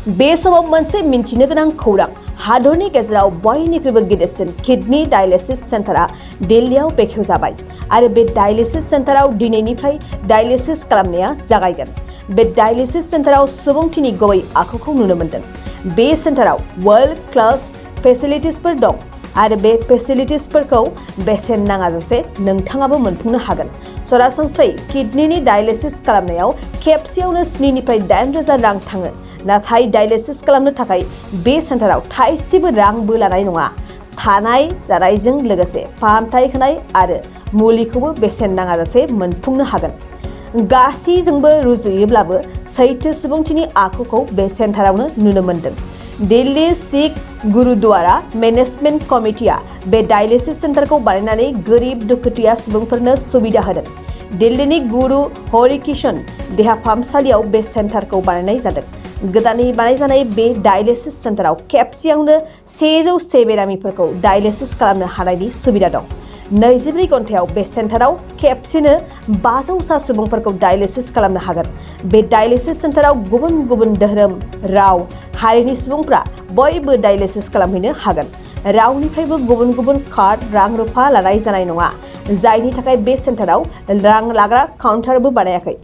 बे समाव मोनसे मिन्थिनो गोनां खौरां हादरनि गेजेराव बयनिख्रुइबो गिदिरसिन किडनी डायलिसिस सेन्टारा दिल्लीयाव बेखेवजाबाय आरो बे डायलिसिस सेन्टाराव दिनैनिफ्राय डायलिसिस खालामनाया जागायगोन। बे डायलिसिस सेन्टाराव सुबुंथिनि गुबै आखुखौ नुनो मोन्दों। बे सेन्टाराव वर्ल्ड क्लास फेसिलिटिसफोर दं आरो बे फेसिलिटिसफोरखौ बेसेन नाङाजासे नोंथाङाबो मोनफुंनो हागोन। सरासनस्रायै किडनीनि डायलिसिस खालामनायाव खेबसेयावनो 7 निफ्राय 8 रोजा रां थाङो। नाथाय डायलिसिस खालामनो थाखाय बे सेन्टाराव थाइसेबो रांबो लानाय नङा। थानाय जानायजों लोगोसे फाहामथाय होनाय आरो मुलिखौबो बेसेन नाङाजासे मोनफुंनो हागोन। गासैजोंबो रुजुयोब्लाबो सैथो सुबुंथिनि आखुखौ बे सेन्टारावनो नुनो मोन्दों। दिल्ली सिख गुरुद्वारा मेनेजमेन्ट कमिटिया बे डायलिसिस सेन्टारखौ बानायनानै गोरिब दुखुथिया सुबुंफोरनो सुबिदा होदों। दिल्लीनि गुरु हरिकिशन देहा फाहामसालियाव बे सेन्टारखौ बानायनाय जादों। गोदानै बानायजानाय बे डायलिसिस सेन्टाराव खेबसेयावनो 101 बेरामिफोरखौ डायलिसिस खालामनो हानायनि सुबिदा दं। 24 घन्टायाव बे सेन्टाराव खेबसेनो 500 सा सुबुंफोरखौ डायलिसिस खालामनो हागोन। बे डायलिसिस सेन्टाराव गुबुन गुबुन धोरोम, राव, हारिनि सुबुंफ्रा बयबो डायलिसिस खालामहैनो हागोन। रावनिफ्रायबो गुबुन गुबुन कार्ड, रां-रुफा लानाय जानाय नङा, जायनि थाखाय बे सेन्टाराव रां लाग्रा काउन्टारबो बानायाखै।